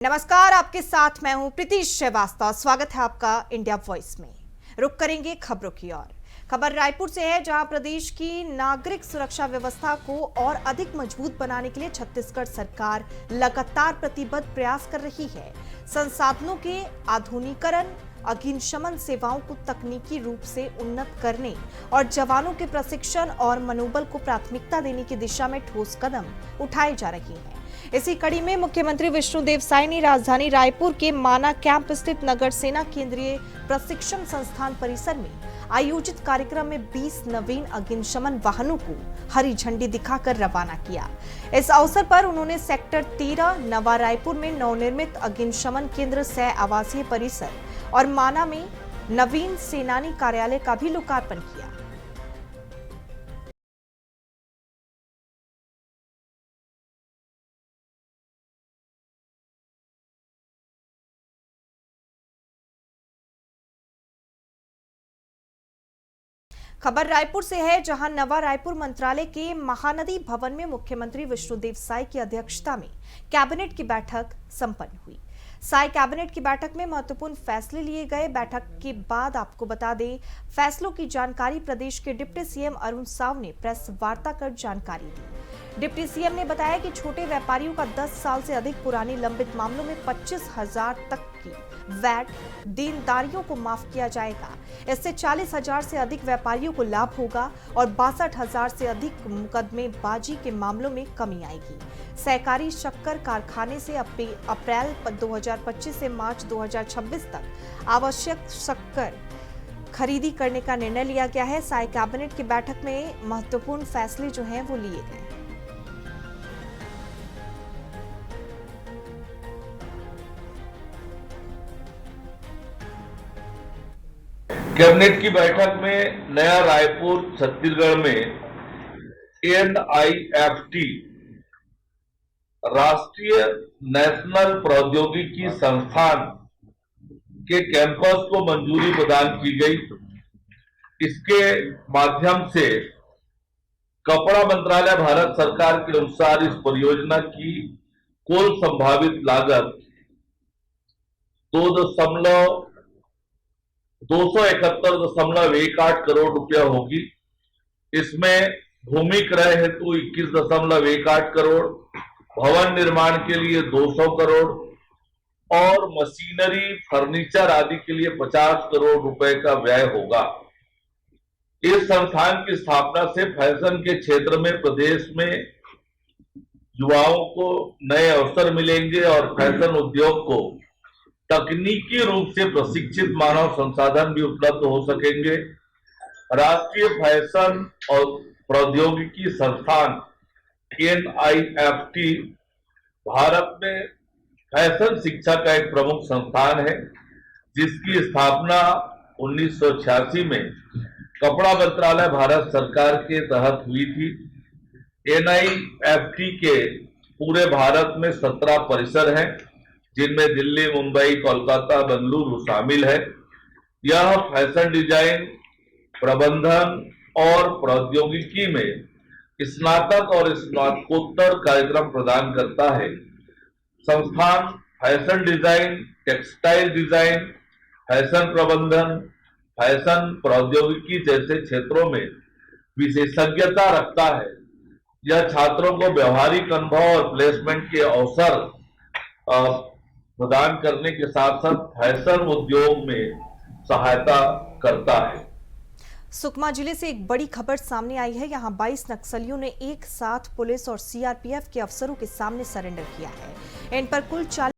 नमस्कार, आपके साथ मैं हूं प्रीति श्रीवास्तव। स्वागत है आपका इंडिया वॉइस में। रुक करेंगे खबरों की ओर। खबर रायपुर से है, जहां प्रदेश की नागरिक सुरक्षा व्यवस्था को और अधिक मजबूत बनाने के लिए छत्तीसगढ़ सरकार लगातार प्रतिबद्ध प्रयास कर रही है। संसाधनों के आधुनिकीकरण, अग्निशमन सेवाओं को तकनीकी रूप से उन्नत करने और जवानों के प्रशिक्षण और मनोबल को प्राथमिकता देने की दिशा में ठोस कदम उठाए जा रहे हैं। इसी कड़ी में मुख्यमंत्री विष्णुदेव साय ने राजधानी रायपुर के माना कैंप स्थित नगर सेना केंद्रीय प्रशिक्षण संस्थान परिसर में आयोजित कार्यक्रम में 20 नवीन अग्निशमन वाहनों को हरी झंडी दिखाकर रवाना किया। इस अवसर पर उन्होंने सेक्टर 13 नवा रायपुर में नवनिर्मित अग्निशमन केंद्र सह आवासीय परिसर और माना में नवीन सेनानी कार्यालय का भी लोकार्पण किया। खबर रायपुर से है, जहां नवा रायपुर मंत्रालय के महानदी भवन में मुख्यमंत्री विष्णुदेव साय की अध्यक्षता में कैबिनेट की बैठक संपन्न हुई। साय कैबिनेट की बैठक में महत्वपूर्ण फैसले लिए गए। बैठक के बाद आपको बता दें, फैसलों की जानकारी प्रदेश के डिप्टी सीएम अरुण साव ने प्रेस वार्ता कर जानकारी दी। डिप्टी सीएम ने बताया कि छोटे व्यापारियों का 10 साल से अधिक पुरानी लंबित मामलों में 25,000 तक की वैट देनदारियों को माफ किया जाएगा। इससे 40,000 से अधिक व्यापारियों को लाभ होगा और 62,000 से अधिक मुकदमेबाजी के मामलों में कमी आएगी। सहकारी शक्कर कारखाने से अप्रैल 2025 से मार्च 2026 तक आवश्यक शक्कर खरीदी करने का निर्णय लिया गया है। साय कैबिनेट की बैठक में महत्वपूर्ण फैसले जो हैं वो लिए गए। कैबिनेट की बैठक में नया रायपुर छत्तीसगढ़ में NIFT राष्ट्रीय नेशनल प्रौद्योगिकी संस्थान के कैंपस को मंजूरी प्रदान की गई। इसके माध्यम से कपड़ा मंत्रालय भारत सरकार के अनुसार इस परियोजना की कुल संभावित लागत 271.18 करोड़ रुपया होगी। इसमें भूमि क्रय हेतु 21.18 करोड़, भवन निर्माण के लिए 200 करोड़ और मशीनरी, फर्नीचर आदि के लिए 50 करोड़ रुपए का व्यय होगा। इस संस्थान की स्थापना से फैशन के क्षेत्र में प्रदेश में युवाओं को नए अवसर मिलेंगे और फैशन उद्योग को तकनीकी रूप से प्रशिक्षित मानव संसाधन भी उपलब्ध हो सकेंगे। राष्ट्रीय फैशन और प्रौद्योगिकी संस्थान NIFT भारत में फैशन शिक्षा का एक प्रमुख संस्थान है, जिसकी स्थापना 1986 में कपड़ा मंत्रालय भारत सरकार के तहत हुई थी। NIFT के पूरे भारत में 17 परिसर हैं, जिनमें दिल्ली, मुंबई, कोलकाता, बेंगलुरु शामिल है। यह फैशन डिजाइन, प्रबंधन और प्रौद्योगिकी में स्नातक और स्नातकोत्तर कार्यक्रम प्रदान करता है। संस्थान fashion design, textile design, fashion प्रबंधन, फैशन प्रौद्योगिकी जैसे क्षेत्रों में विशेषज्ञता रखता है। यह छात्रों को व्यवहारिक अनुभव और प्लेसमेंट के अवसर प्रदान करने के साथ साथ फैशन उद्योग में सहायता करता है। सुकमा जिले से एक बड़ी खबर सामने आई है। यहां 22 नक्सलियों ने एक साथ पुलिस और CRPF के अफसरों के सामने सरेंडर किया है। इन पर कुल 40सहित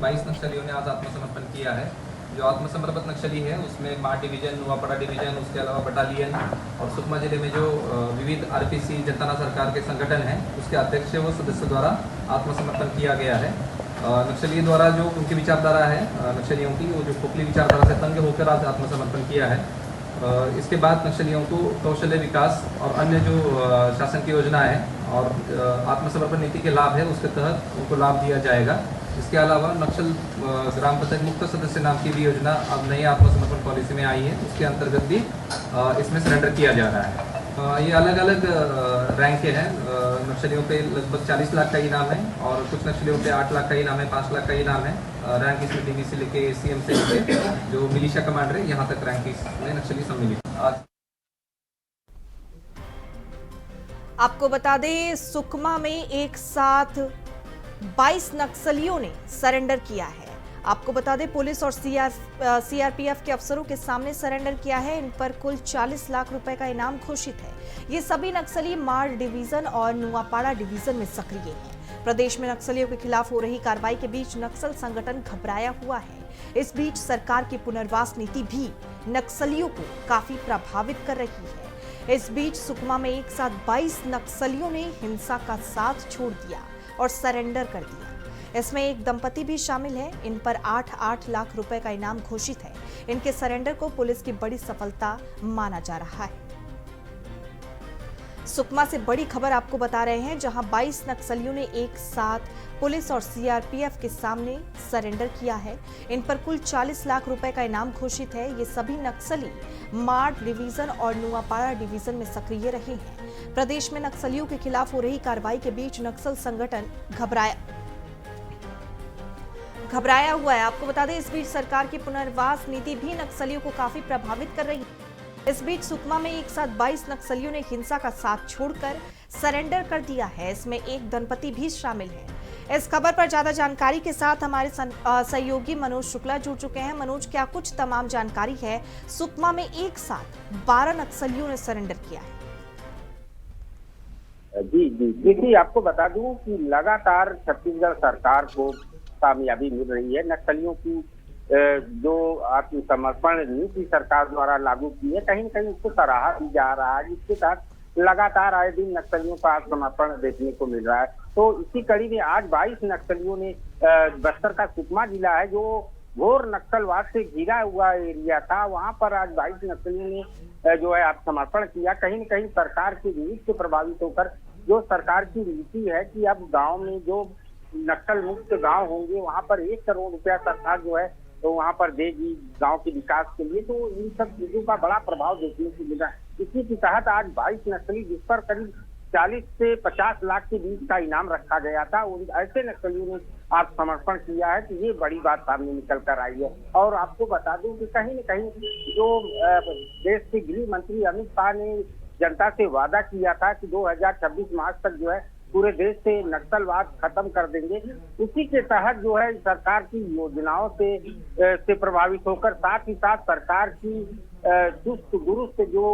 22 नक्सलियों ने आज आत्मसमर्पण किया है। जो आत्मसमर्पित नक्सली है उसमें मार डिवीजन, नुआपड़ा डिवीजन, उसके अलावा बटालियन और सुकमा जिले में जो विविध आरपीसी जनता सरकार के संगठन हैं उसके अध्यक्ष व सदस्य द्वारा आत्मसमर्पण किया गया है। नक्सलियों द्वारा जो उनकी विचारधारा है नक्सलियों की, वो जो खोखली विचारधारा से तंग होकर आज आत्मसमर्पण किया है। इसके बाद नक्सलियों को कौशल्य विकास और अन्य जो शासन की योजना है और आत्मसमर्पण नीति के लाभ है उसके तहत उनको लाभ दिया जाएगा। इसके अलावा नक्सल ग्राम पंचायत मुक्त सदस्य नाम की भी योजना अब नई आत्मसमर्पण पॉलिसी में आई है, उसके अंतर्गत भी इसमें सरेंडर किया जा रहा है। ये अलग अलग रैंक के हैं। नक्सलियों पे लगभग 40 लाख का इनाम है और कुछ नक्सलियों पे 8 लाख का इनाम है, 5 लाख का इनाम है। रैंक इसमें डीवी से लेके सीएम से लेके जो मिलिशिया कमांडर है यहाँ तक रैंक इसमें नक्सली सम्मिलित। आपको बता दें, सुकमा में एक साथ 22 नक्सलियों ने सरेंडर किया है। आपको बता दें, पुलिस और सीआरपीएफ के अफसरों के सामने सरेंडर किया है। इन पर कुल 40 लाख रुपए का इनाम घोषित है। ये सभी नक्सली माड़ डिवीजन और नुआपाड़ा डिवीजन में सक्रिय हैं। प्रदेश में नक्सलियों के खिलाफ हो रही कार्रवाई के बीच नक्सल संगठन घबराया हुआ है। इस बीच सरकार की पुनर्वास नीति भी नक्सलियों को काफी प्रभावित कर रही है। इस बीच सुकमा में एक साथ 22 नक्सलियों ने हिंसा का साथ छोड़ दिया और सरेंडर कर दिया। इसमें एक दंपति भी शामिल है। इन पर 8-8 लाख रुपए का इनाम घोषित है। इनके सरेंडर को पुलिस की बड़ी सफलता माना जा रहा है। सुकमा से बड़ी खबर आपको बता रहे हैं, जहां 22 नक्सलियों ने एक साथ पुलिस और सीआरपीएफ के सामने सरेंडर किया है। इन पर कुल 40 लाख रुपए का इनाम घोषित है। ये सभी नक्सली माड़ डिवीजन और नुआपाड़ा डिवीजन में सक्रिय रहे हैं। प्रदेश में नक्सलियों के खिलाफ हो रही कार्रवाई के बीच नक्सल संगठन घबराया हुआ है। आपको बता दें, इस बीच सरकार की पुनर्वास नीति भी नक्सलियों को काफी प्रभावित कर रही है। इस बीच सुकमा में एक साथ 22 नक्सलियों ने हिंसा का साथ छोड़कर सरेंडर कर दिया है। इसमें एक दंपति भी शामिल है। इस खबर पर ज्यादा जानकारी के साथ हमारे सहयोगी मनोज शुक्ला जुड़ चुके हैं। मनोज, क्या कुछ तमाम जानकारी है? सुकमा में एक साथ 12 नक्सलियों ने सरेंडर किया है। जी जी देखिए, आपको बता दूं कि लगातार छत्तीसगढ़ सरकार को कामयाबी मिल रही है। नक्सलियों की जो आत्मसमर्पण नीति सरकार द्वारा लागू की है, कहीं न कहीं उसको सराहा भी जा रहा है, जिसके तहत लगातार आए दिन नक्सलियों का आत्मसमर्पण देखने को मिल रहा है। तो इसी कड़ी में आज 22 नक्सलियों ने बस्तर का सुकमा जिला है जो घोर नक्सलवाद से घिरा हुआ एरिया था, वहां पर आज 22 नक्सलियों ने जो है आत्मसमर्पण किया। कहीं न कहीं सरकार की नीति से प्रभावित होकर जो सरकार की नीति है कि अब गाँव में जो नक्सल मुक्त गांव होंगे वहां पर 1 करोड़ रुपया सरकार जो है तो वहां पर देगी गांव के विकास के लिए। तो इन सब चीजों का बड़ा प्रभाव देखने को मिला। इसी के तहत आज 22 नक्सली, जिस पर करीब 40 से 50 लाख के बीच का इनाम रखा गया था, उन ऐसे नक्सलियों ने आत्मसमर्पण किया है। तो ये बड़ी बात सामने निकल कर आई है। और आपको बता दूं कि कहीं न कहीं जो देश के गृह मंत्री अमित शाह ने जनता से वादा किया था कि 2026 मार्च तक जो है पूरे देश से नक्सलवाद खत्म कर देंगे, उसी के तहत जो है सरकार की योजनाओं से प्रभावित होकर, साथ ही साथ सरकार की चुस्त दुरुस्त जो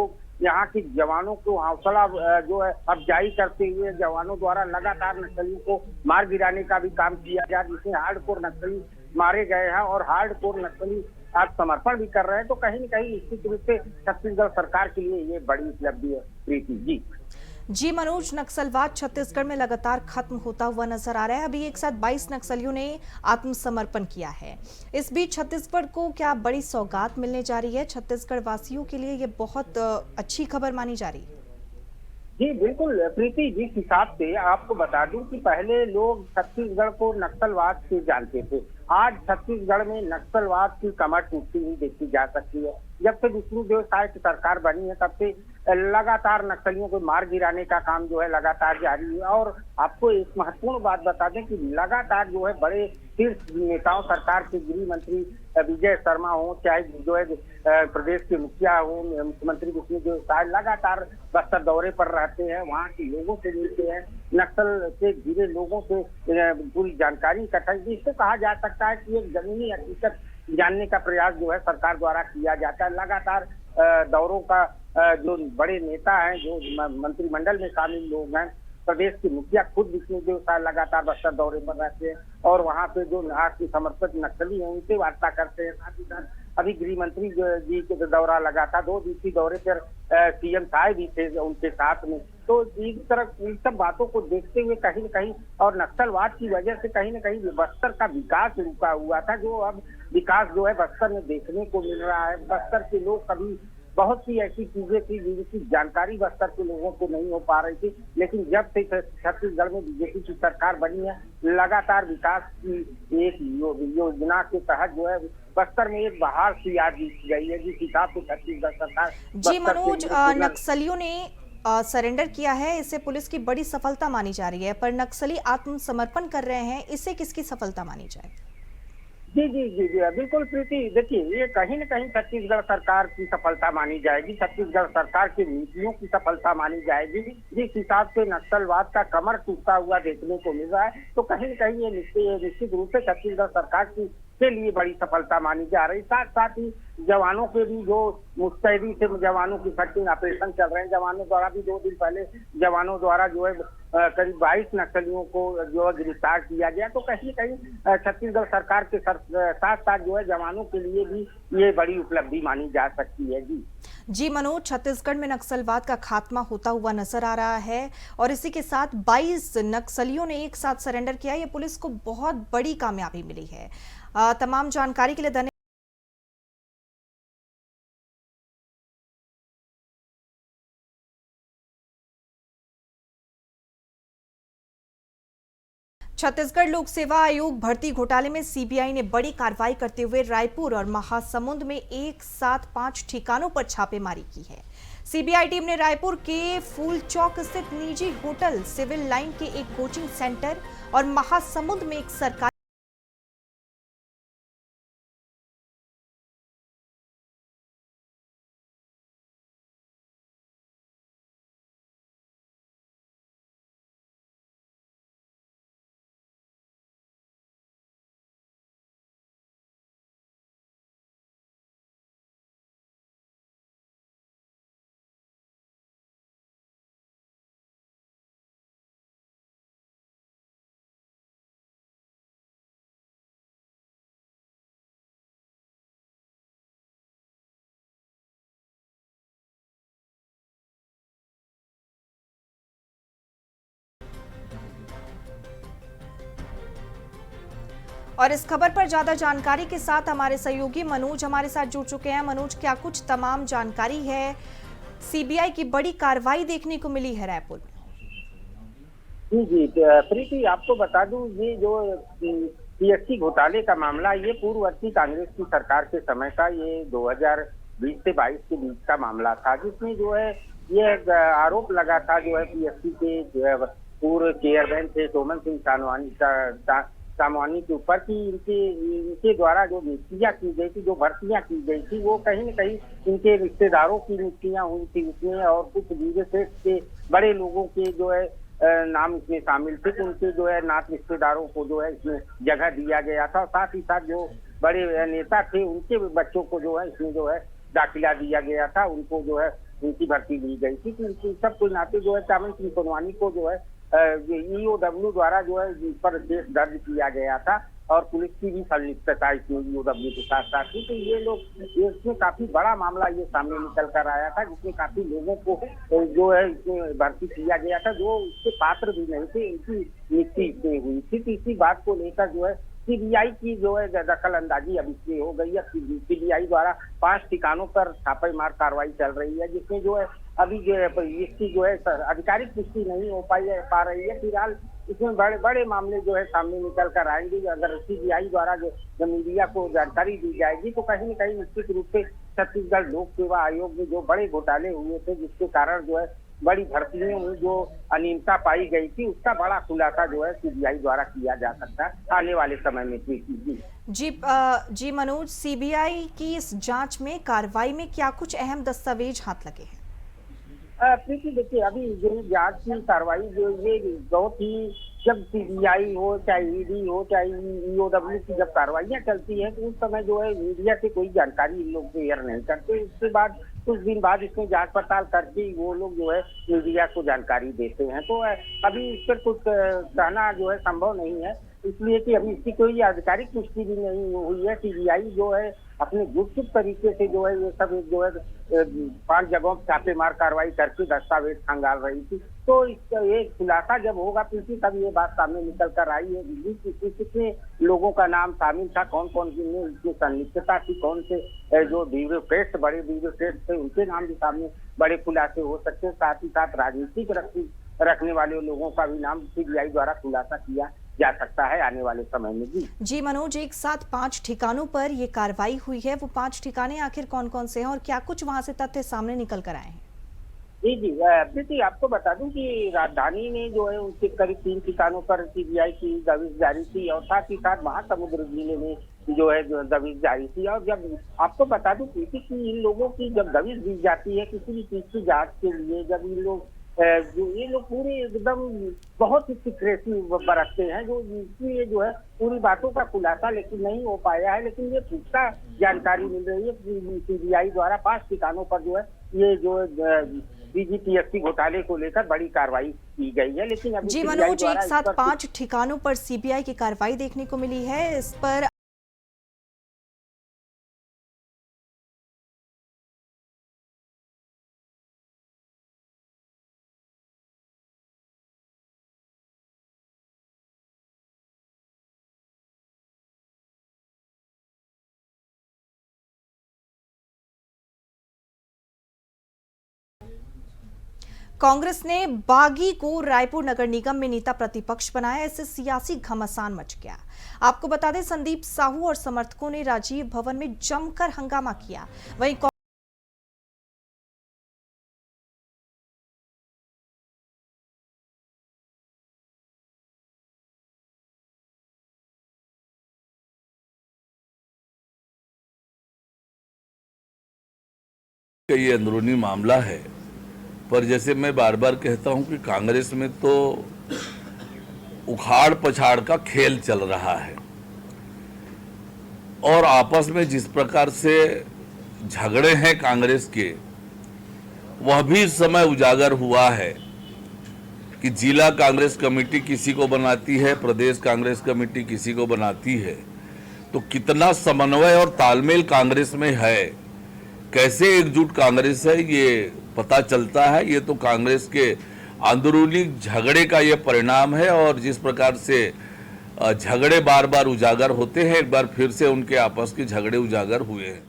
यहाँ के जवानों को हौसला जो है अफजाई करते हुए जवानों द्वारा लगातार नक्सलियों को मार गिराने का भी काम किया गया, जिसमें हार्डकोर नक्सली मारे गए हैं और हार्डकोर नक्सली आत्मसमर्पण भी कर रहे हैं। तो कहीं न कहीं निश्चित रूप से छत्तीसगढ़ सरकार के लिए ये बड़ी उपलब्धि है। प्रीति जी मनोज, नक्सलवाद छत्तीसगढ़ में लगातार खत्म होता हुआ नजर आ रहा है। अभी एक साथ 22 नक्सलियों ने आत्मसमर्पण किया है। इस बीच छत्तीसगढ़ को क्या बड़ी सौगात मिलने जा रही है? छत्तीसगढ़ वासियों के लिए ये बहुत अच्छी खबर मानी जा रही है। जी बिल्कुल प्रीति, जिस हिसाब से आपको बता दूं कि पहले लोग छत्तीसगढ़ को नक्सलवाद से जानते थे, आज छत्तीसगढ़ में नक्सलवाद की कमर टूटती हुई देखी जा सकती है। जब से विष्णुदेव साय की सरकार बनी है तब से लगातार नक्सलियों को मार गिराने का काम जो है लगातार जारी है। और आपको एक महत्वपूर्ण बात बता दें कि लगातार जो है बड़े शीर्ष नेताओं, सरकार के गृह मंत्री विजय शर्मा हो, चाहे जो है प्रदेश के मुखिया हो, मुख्यमंत्री विष्णुदेव साय लगातार बस्तर दौरे पर रहते हैं, वहाँ के लोगों से मिलते हैं, नक्सल से घिरे लोगों से पूरी जानकारी इकट्ठा। इसको कहा जा सकता है कि एक जमीनी हकीकत जानने का प्रयास जो है सरकार द्वारा किया जाता है। लगातार दौरों का जो बड़े नेता हैं, जो मंत्रिमंडल में शामिल लोग हैं, प्रदेश के मुखिया खुद विष्णु देव साय लगातार बस्तर दौरे पर रहते हैं और वहां पे जो आत्मसमर्पित नक्सली हैं उनसे वार्ता करते हैं। साथ ही साथ अभी गृह मंत्री जी के दौरा लगा था, 2 दिवसीय दौरे पर सीएम साय भी थे उनके साथ में। तो इस तरह इन सब बातों को देखते हुए कहीं न कहीं और नक्सलवाद की वजह से कहीं न कहीं बस्तर का विकास रुका हुआ था, जो अब विकास जो है बस्तर में देखने को मिल रहा है। बस्तर के लोग कभी बहुत सी ऐसी चीजें थी जिनकी जानकारी बस्तर के लोगों को नहीं हो पा रही थी, लेकिन जब से छत्तीसगढ़ में बीजेपी की सरकार बनी है, लगातार विकास की एक योजना के तहत जो है बस्तर में एक बहार सी आ गई है, जिस हिसाब से छत्तीसगढ़ सरकार। जी मनोज, नक्सलियों ने सरेंडर किया है, इसे पुलिस की बड़ी सफलता मानी जा रही है, पर नक्सली आत्मसमर्पण कर रहे हैं, इसे किसकी सफलता मानी जाए? जी जी जी जी बिल्कुल प्रीति, देखिए ये कहीं न कहीं छत्तीसगढ़ सरकार की सफलता मानी जाएगी, छत्तीसगढ़ सरकार की नीतियों की सफलता मानी जाएगी। जिस हिसाब से नक्सलवाद का कमर टूटता हुआ देखने को मिल रहा है, तो कहीं न कहीं ये निश्चित रूप से छत्तीसगढ़ सरकार की के लिए बड़ी सफलता मानी जा रही। साथ साथ ही जवानों के भी जो मुस्तैदी से जवानों की सर्चिंग ऑपरेशन चल रहे हैं, जवानों द्वारा भी 2 दिन पहले जवानों द्वारा जो है करीब 22 नक्सलियों को जो है गिरफ्तार किया गया। तो कहीं कहीं छत्तीसगढ़ सरकार के साथ साथ जो है जवानों के लिए भी ये बड़ी उपलब्धि मानी जा सकती है। जी मनोज, छत्तीसगढ़ में नक्सलवाद का खात्मा होता हुआ नजर आ रहा है और इसी के साथ 22 नक्सलियों ने एक साथ सरेंडर किया। ये पुलिस को बहुत बड़ी कामयाबी मिली है। तमाम जानकारी के लिए धन्यवाद। छत्तीसगढ़ लोक सेवा आयोग भर्ती घोटाले में सीबीआई ने बड़ी कार्रवाई करते हुए रायपुर और महासमुंद में एक साथ 5 ठिकानों पर छापेमारी की है। सीबीआई टीम ने रायपुर के फूल चौक स्थित निजी होटल, सिविल लाइन के एक कोचिंग सेंटर और महासमुंद में एक सरकारी और इस खबर पर ज्यादा जानकारी के साथ हमारे सहयोगी मनोज हमारे साथ जुड़ चुके हैं। मनोज, क्या कुछ तमाम जानकारी है? सीबीआई की बड़ी कार्रवाई देखने को मिली है रायपुर में। जी जी प्रीति, आपको बता दूं, ये जो पीएससी घोटाले का मामला, ये पूर्ववर्ती कांग्रेस की सरकार के समय का, ये 2020 से 22 के बीच का मामला था, जिसमें जो है ये आरोप लगा था जो है पीएससी के पूर्व चेयरमैन थे सोमन सिंह सामवानी के ऊपर कि इनके द्वारा जो नियुक्तियां की गई थी, जो भर्तियां की गई थी, वो कहीं न कहीं इनके रिश्तेदारों की नियुक्तियां हुई थी उसमें, और कुछ विदेश के बड़े लोगों के जो है नाम इसमें शामिल थे, तो उनके जो है नात रिश्तेदारों को जो है इसमें जगह दिया गया था। साथ ही साथ जो बड़े नेता थे उनके बच्चों को जो है इसमें जो है दाखिला दिया गया था, उनको जो है उनकी भर्ती दी गई थी। तो इनकी सब कुछ नाते जो है चावल सिंह सोनवानी को जो है ईओडब्ल्यू द्वारा जो है इस पर केस दर्ज किया गया था और पुलिस की भी संलिप्तता इसमें ईओडब्ल्यू के साथ साथ थी। तो ये लोग इसमें काफी बड़ा मामला ये सामने निकल कर आया था, जिसमें काफी लोगों को जो है इसमें भर्ती किया गया था जो इसके पात्र भी नहीं थे, इनकी नियुक्ति इसमें हुई थी। तो इसी बात को लेकर जो है सीबीआई की जो है दखल अंदाजी अब इसमें हो गई है। सीबीआई द्वारा 5 ठिकानों पर छापेमार कार्रवाई चल रही है, जिसमें जो है अभी जो है इसकी जो है आधिकारिक पुष्टि नहीं हो पा रही है। फिलहाल इसमें बड़े बड़े मामले जो है सामने निकल कर आएंगे। अगर सीबीआई द्वारा जो मीडिया को जानकारी दी जाएगी, तो कहीं न कहीं निश्चित रूप से छत्तीसगढ़ लोक सेवा आयोग में जो बड़े घोटाले हुए थे, जिसके कारण जो है बड़ी भर्तियों में जो अनियमितता पाई गई थी, उसका बड़ा खुलासा जो है सीबीआई द्वारा किया जा सकता है आने वाले समय में। जी मनोज, सीबीआई की इस जांच में, कार्रवाई में क्या कुछ अहम दस्तावेज हाथ लगे हैं? प्रीति, देखिए अभी जो जांच की कार्रवाई जो ये बहुत ही, जब सीबीआई हो चाहे ईडी हो चाहे ईओडब्ल्यू की जब कार्रवाइयां चलती है, तो उस समय जो है मीडिया से कोई जानकारी इन लोग शेयर नहीं करते। उसके बाद कुछ दिन बाद इसमें जांच पड़ताल करके वो लोग जो है मीडिया को जानकारी देते हैं। तो अभी इस पर कुछ कहना जो है संभव नहीं है, इसलिए कि अभी इसकी कोई आधिकारिक पुष्टि भी नहीं हुई है। सीबीआई जो है अपने गुपचुप तरीके से जो है ये सब जो है 5 जगहों पर छापेमार कार्रवाई करके दस्तावेज खंगाल रही थी। तो इसका ये खुलासा जब होगा फिर तब ये बात सामने निकल कर आई है कितने लोगों का नाम शामिल था, कौन कौन जिनमें इसकी संलिप्तता थी, कौन से जो ब्यूरोक्रेट बड़े ब्यूरोक्रेट थे उनके नाम भी सामने बड़े खुलासे हो सकते हैं। साथ ही साथ राजनीतिक रखने वाले लोगों का भी नाम सीबीआई द्वारा खुलासा किया जा सकता है आने वाले समय में। जी मनोज, एक साथ 5 ठिकानों पर ये कार्रवाई हुई है, वो 5 ठिकाने आखिर कौन कौन से हैं और क्या कुछ वहां से तथ्य सामने निकल कर आए हैं? जी प्रीति, आपको बता दूं कि राजधानी में जो है उनके करीब 3 ठिकानों पर सीबीआई की दबिश जारी थी और साथ ही साथ महासमुंद जिले में जो है दबिश जारी थी। और जब आपको बता दूं प्रीति कि इन लोगों की जब दबिश दी जाती है किसी भी चीज की जांच के लिए, जब ये लोग पूरे एकदम बहुत ही सीक्रेसी बरतते हैं, जो इसलिए जो है पूरी बातों का खुलासा लेकिन नहीं हो पाया है। लेकिन ये पुख्ता जानकारी मिल रही है सीबीआई द्वारा 5 ठिकानों पर जो है ये जो डीजीपीएससी घोटाले को लेकर बड़ी कार्रवाई की गई है। लेकिन अभी जी मनोज, एक साथ 5 ठिकानों पर सीबीआई की कार्रवाई देखने को मिली है। इस पर कांग्रेस ने बागी को रायपुर नगर निगम में नेता प्रतिपक्ष बनाया, इससे सियासी घमासान मच गया। आपको बता दें, संदीप साहू और समर्थकों ने राजीव भवन में जमकर हंगामा किया। वहीं ये अंदरूनी मामला है, पर जैसे मैं बार बार कहता हूं कि कांग्रेस में तो उखाड़ पछाड़ का खेल चल रहा है और आपस में जिस प्रकार से झगड़े हैं कांग्रेस के, वह भी इस समय उजागर हुआ है कि जिला कांग्रेस कमेटी किसी को बनाती है, प्रदेश कांग्रेस कमेटी किसी को बनाती है। तो कितना समन्वय और तालमेल कांग्रेस में है, कैसे एकजुट कांग्रेस है, ये पता चलता है। ये तो कांग्रेस के अंदरूनी झगड़े का ये परिणाम है और जिस प्रकार से झगड़े बार बार उजागर होते हैं, एक बार फिर से उनके आपस के झगड़े उजागर हुए हैं।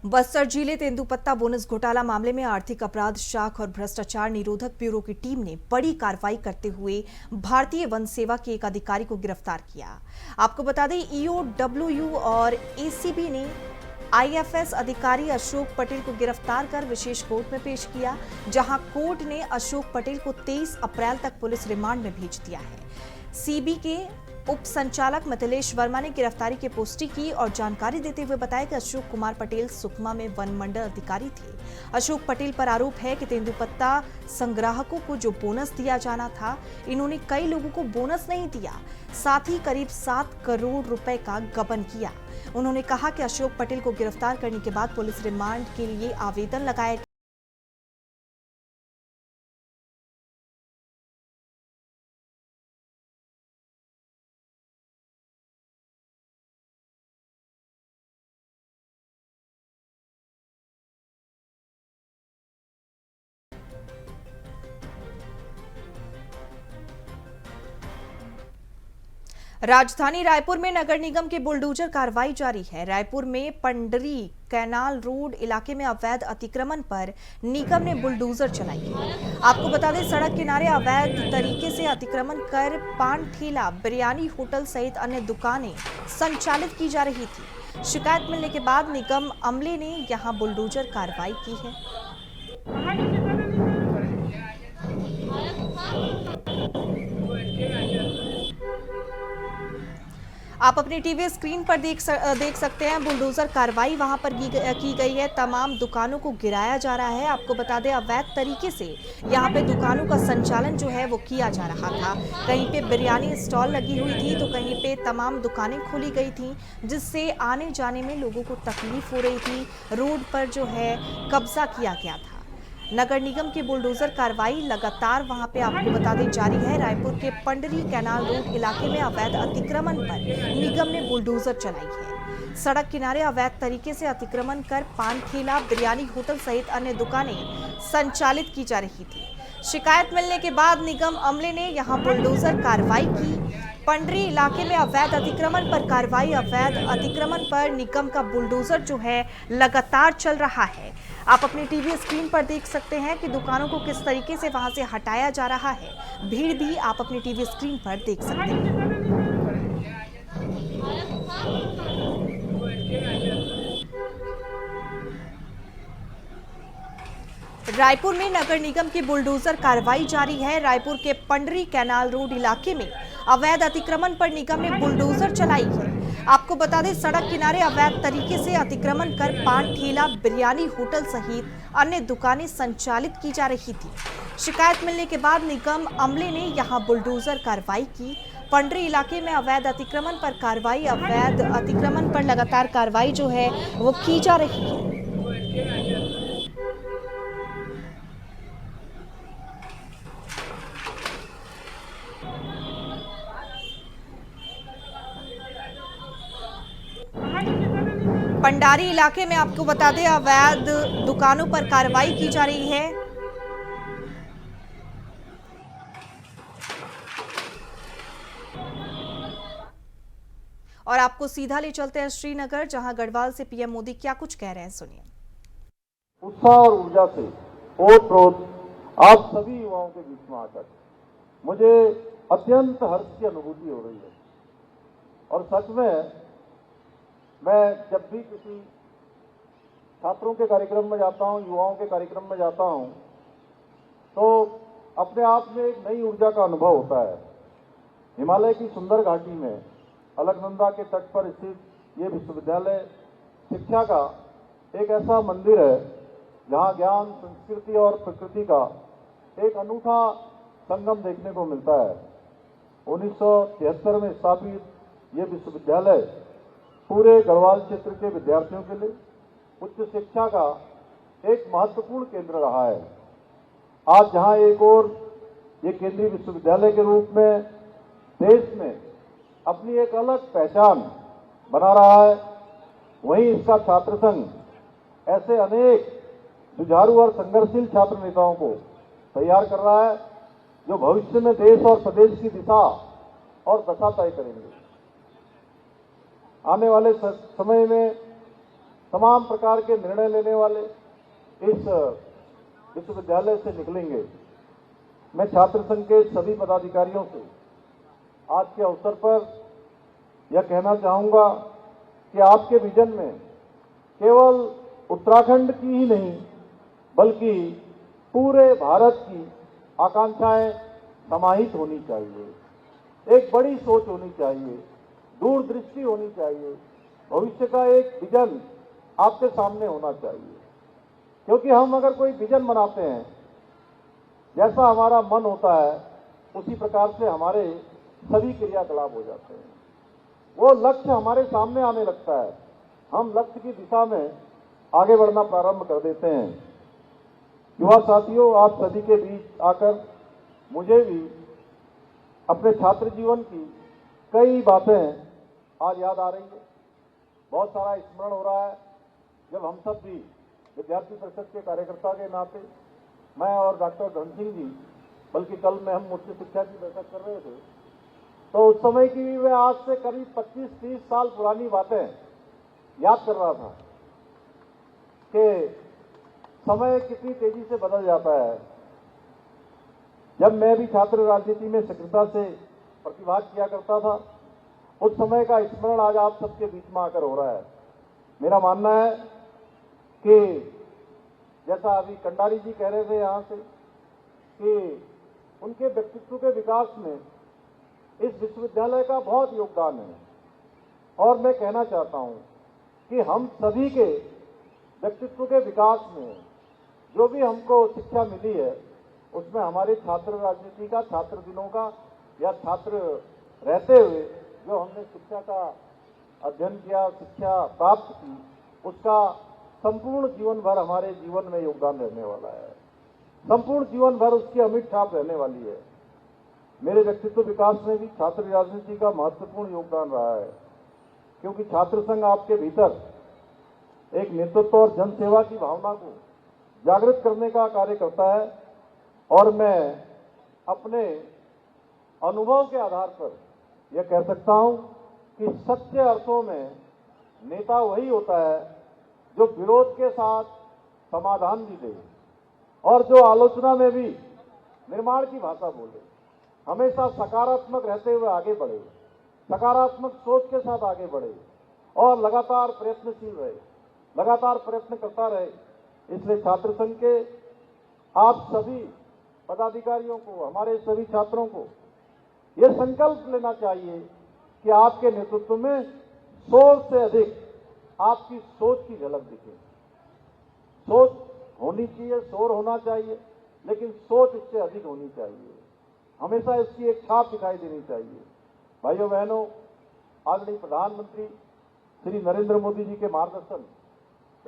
बस्तर जिले तेंदुपत्ता बोनस घोटाला मामले में आर्थिक अपराध शाख और भ्रष्टाचार निरोधक ब्यूरो की टीम ने बड़ी कार्रवाई करते हुए भारतीय वन सेवा के एक अधिकारी को गिरफ्तार किया। आपको बता दें, ईओडब्ल्यू और एसीबी ने आईएफएस अधिकारी अशोक पटेल को गिरफ्तार कर विशेष कोर्ट में पेश किया, जहां कोर्ट ने अशोक पटेल को 23 अप्रैल तक पुलिस रिमांड में भेज दिया है। सीबी के उप संचालक मिथिलेश वर्मा ने गिरफ्तारी की पुष्टि की और जानकारी देते हुए बताया कि अशोक कुमार पटेल सुकमा में वन मंडल अधिकारी थे। अशोक पटेल पर आरोप है कि तेंदुपत्ता संग्राहकों को जो बोनस दिया जाना था, इन्होंने कई लोगों को बोनस नहीं दिया, साथ ही करीब 7 करोड़ रुपए का गबन किया। उन्होंने कहा कि अशोक पटेल को गिरफ्तार करने के बाद पुलिस रिमांड के लिए आवेदन लगाया। राजधानी रायपुर में नगर निगम के बुलडोजर कार्रवाई जारी है। रायपुर में पंडरी कैनाल रोड इलाके में अवैध अतिक्रमण पर निगम ने बुलडोजर चलाई है। आपको बता दें, सड़क किनारे अवैध तरीके से अतिक्रमण कर पान ठेला, बिरयानी होटल सहित अन्य दुकानें संचालित की जा रही थी। शिकायत मिलने के बाद निगम अमले ने यहां बुलडोजर कार्रवाई की है। आप अपनी टीवी स्क्रीन पर देख सकते हैं बुलडोजर कार्रवाई वहां पर की गई है। तमाम दुकानों को गिराया जा रहा है। आपको बता दें अवैध तरीके से यहां पे दुकानों का संचालन जो है वो किया जा रहा था। कहीं पे बिरयानी स्टॉल लगी हुई थी तो कहीं पे तमाम दुकानें खोली गई थी, जिससे आने जाने में लोगों को तकलीफ हो रही थी। रोड पर जो है कब्जा किया गया था। नगर निगम की बुलडोजर कार्रवाई लगातार वहां पे आपको बता दें जारी है। रायपुर के पंडरी कैनाल रोड इलाके में अवैध अतिक्रमण पर निगम ने बुलडोजर चलाई है। सड़क किनारे अवैध तरीके से अतिक्रमण कर पान ठेला, बिरयानी होटल सहित अन्य दुकानें संचालित की जा रही थी। शिकायत मिलने के बाद निगम अमले ने यहां बुलडोजर कार्रवाई की। पंडरी इलाके में अवैध अतिक्रमण पर कार्रवाई। अवैध अतिक्रमण पर निगम का बुलडोजर जो है लगातार चल रहा है। आप अपनी टीवी स्क्रीन पर देख सकते हैं कि दुकानों को किस तरीके से वहां से हटाया जा रहा है। भीड़ भी आप अपनी टीवी स्क्रीन पर देख सकते हैं। रायपुर में नगर निगम की बुलडोजर कार्रवाई जारी है। रायपुर के पंडरी कैनाल रोड इलाके में अवैध अतिक्रमण पर निगम ने बुलडोजर चलाई है। आपको बता दें सड़क किनारे अवैध तरीके से अतिक्रमण कर पान ठेला, बिरयानी होटल सहित अन्य दुकानें संचालित की जा रही थी। शिकायत मिलने के बाद निगम अमले ने यहां बुलडोजर कार्रवाई की। पंडरी इलाके में अवैध अतिक्रमण पर कार्रवाई। अवैध अतिक्रमण पर लगातार कार्रवाई जो है वो की जा रही है। पंडारी इलाके में आपको बता दें अवैध दुकानों पर कार्रवाई की जा रही है। और आपको सीधा ले चलते हैं श्रीनगर, जहां गढ़वाल से पीएम मोदी क्या कुछ कह रहे हैं, सुनिए। उत्साह और ऊर्जा से ओत-प्रोत आप सभी युवाओं के बीच में आकर मुझे अत्यंत हर्ष की अनुभूति हो रही है। और सच में मैं जब भी किसी छात्रों के कार्यक्रम में जाता हूं, युवाओं के कार्यक्रम में जाता हूं, तो अपने आप में एक नई ऊर्जा का अनुभव होता है। हिमालय की सुंदर घाटी में अलकनंदा के तट पर स्थित ये विश्वविद्यालय शिक्षा का एक ऐसा मंदिर है जहां ज्ञान, संस्कृति और प्रकृति का एक अनूठा संगम देखने को मिलता है। 1973 में स्थापित ये विश्वविद्यालय पूरे गढ़वाल क्षेत्र के विद्यार्थियों के लिए उच्च शिक्षा का एक महत्वपूर्ण केंद्र रहा है। आज जहां एक और ये केंद्रीय विश्वविद्यालय के रूप में देश में अपनी एक अलग पहचान बना रहा है, वहीं इसका छात्र संघ ऐसे अनेक जुझारू और संघर्षशील छात्र नेताओं को तैयार कर रहा है जो भविष्य में देश और प्रदेश की दिशा और दशा तय करेंगे। आने वाले समय में तमाम प्रकार के निर्णय लेने वाले इस विश्वविद्यालय से निकलेंगे। मैं छात्र संघ के सभी पदाधिकारियों से आज के अवसर पर यह कहना चाहूंगा कि आपके विजन में केवल उत्तराखंड की ही नहीं बल्कि पूरे भारत की आकांक्षाएं समाहित होनी चाहिए। एक बड़ी सोच होनी चाहिए, दूरदृष्टि होनी चाहिए, भविष्य का एक विजन आपके सामने होना चाहिए। क्योंकि हम अगर कोई विजन बनाते हैं, जैसा हमारा मन होता है उसी प्रकार से हमारे सभी क्रियाकलाप हो जाते हैं। वो लक्ष्य हमारे सामने आने लगता है, हम लक्ष्य की दिशा में आगे बढ़ना प्रारंभ कर देते हैं। युवा साथियों, आप सभी के बीच आकर मुझे भी अपने छात्र जीवन की कई बातें आज याद आ रही है। बहुत सारा स्मरण हो रहा है जब हम सब भी विद्यार्थी परिषद के कार्यकर्ता के नाते, मैं और डॉक्टर धन सिंह जी, बल्कि कल में हम उच्च शिक्षा की बैठक कर रहे थे, तो उस समय की भी मैं आज से करीब 25-30 साल पुरानी बातें याद कर रहा था कि समय कितनी तेजी से बदल जाता है। जब मैं भी छात्र राजनीति में सक्रियता से प्रतिभाग किया करता था, उस समय का स्मरण आज आप सबके बीच में आकर हो रहा है। मेरा मानना है कि जैसा अभी कंडारी जी कह रहे थे यहाँ से कि उनके व्यक्तित्व के विकास में इस विश्वविद्यालय का बहुत योगदान है। और मैं कहना चाहता हूं कि हम सभी के व्यक्तित्व के विकास में जो भी हमको शिक्षा मिली है उसमें हमारे छात्र राजनीति का, छात्र दिनों का या छात्र रहते हुए जो हमने शिक्षा का अध्ययन किया, शिक्षा प्राप्त की, उसका संपूर्ण जीवन भर हमारे जीवन में योगदान रहने वाला है। संपूर्ण जीवन भर उसकी अमिट छाप रहने वाली है। मेरे व्यक्तित्व विकास में भी छात्र राजनीति का महत्वपूर्ण योगदान रहा है, क्योंकि छात्र संघ आपके भीतर एक नेतृत्व और जनसेवा की भावना को जागृत करने का कार्य करता है। और मैं अपने अनुभव के आधार पर यह कह सकता हूं कि सच्चे अर्थों में नेता वही होता है जो विरोध के साथ समाधान भी दे और जो आलोचना में भी निर्माण की भाषा बोले, हमेशा सकारात्मक रहते हुए आगे बढ़े, सकारात्मक सोच के साथ आगे बढ़े और लगातार प्रयत्नशील रहे, लगातार प्रयत्न करता रहे। इसलिए छात्र संघ के आप सभी पदाधिकारियों को, हमारे सभी छात्रों को यह संकल्प लेना चाहिए कि आपके नेतृत्व में 100 से अधिक आपकी सोच की झलक दिखे। सोच होनी चाहिए, शोर होना चाहिए, लेकिन सोच इससे अधिक होनी चाहिए। हमेशा इसकी एक छाप दिखाई देनी चाहिए। भाइयों बहनों, आदरणीय प्रधानमंत्री श्री नरेंद्र मोदी जी के मार्गदर्शन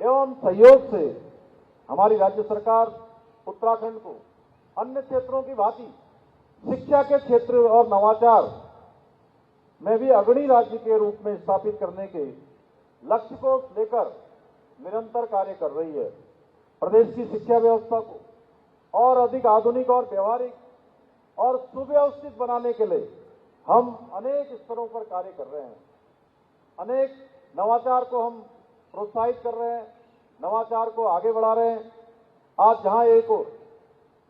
एवं सहयोग से हमारी राज्य सरकार उत्तराखंड को अन्य क्षेत्रों की भांति शिक्षा के क्षेत्र और नवाचार में भी अग्रणी राज्य के रूप में स्थापित करने के लक्ष्य को लेकर निरंतर कार्य कर रही है। प्रदेश की शिक्षा व्यवस्था को और अधिक आधुनिक और व्यवहारिक और सुव्यवस्थित बनाने के लिए हम अनेक स्तरों पर कार्य कर रहे हैं। अनेक नवाचार को हम प्रोत्साहित कर रहे हैं, नवाचार को आगे बढ़ा रहे हैं। आज जहां एक और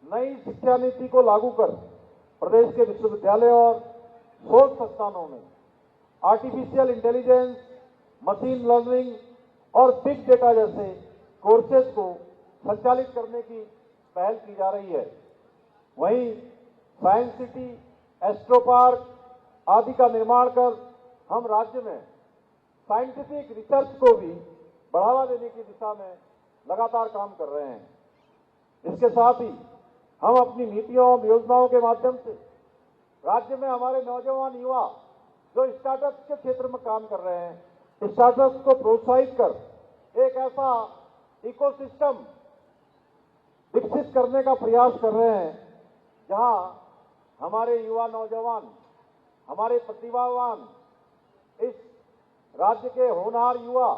नई शिक्षा नीति को लागू कर प्रदेश के विश्वविद्यालय और शोध संस्थानों में आर्टिफिशियल इंटेलिजेंस, मशीन लर्निंग और बिग डेटा जैसे कोर्सेज को संचालित करने की पहल की जा रही है। वहीं साइंस सिटी, एस्ट्रो पार्क आदि का निर्माण कर हम राज्य में साइंटिफिक रिसर्च को भी बढ़ावा देने की दिशा में लगातार काम कर रहे हैं। इसके साथ ही हम अपनी नीतियों और योजनाओं के माध्यम से राज्य में हमारे नौजवान युवा जो स्टार्टअप के क्षेत्र में काम कर रहे हैं, स्टार्टअप को प्रोत्साहित कर एक ऐसा इकोसिस्टम विकसित करने का प्रयास कर रहे हैं जहां हमारे युवा नौजवान, हमारे प्रतिभावान, इस राज्य के होनहार युवा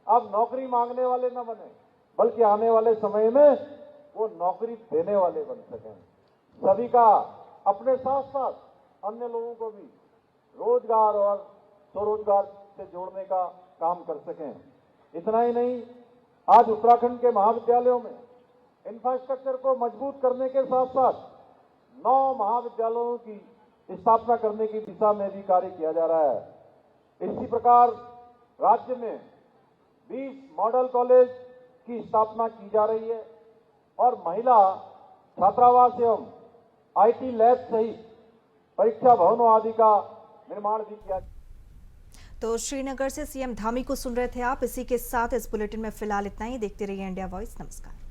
अब नौकरी मांगने वाले न बने, बल्कि आने वाले समय में वो नौकरी देने वाले बन सकें। सभी का अपने साथ साथ अन्य लोगों को भी रोजगार और स्वरोजगार से जोड़ने का काम कर सकें। इतना ही नहीं, आज उत्तराखंड के महाविद्यालयों में इंफ्रास्ट्रक्चर को मजबूत करने के साथ साथ 9 महाविद्यालयों की स्थापना करने की दिशा में भी कार्य किया जा रहा है। इसी प्रकार राज्य में 20 मॉडल कॉलेज की स्थापना की जा रही है और महिला छात्रावास एवं आईटी लैब सहित परीक्षा भवनों आदि का निर्माण भी किया। तो श्रीनगर से सीएम धामी को सुन रहे थे आप। इसी के साथ इस बुलेटिन में फिलहाल इतना ही। देखते रहिए इंडिया वॉइस। नमस्कार।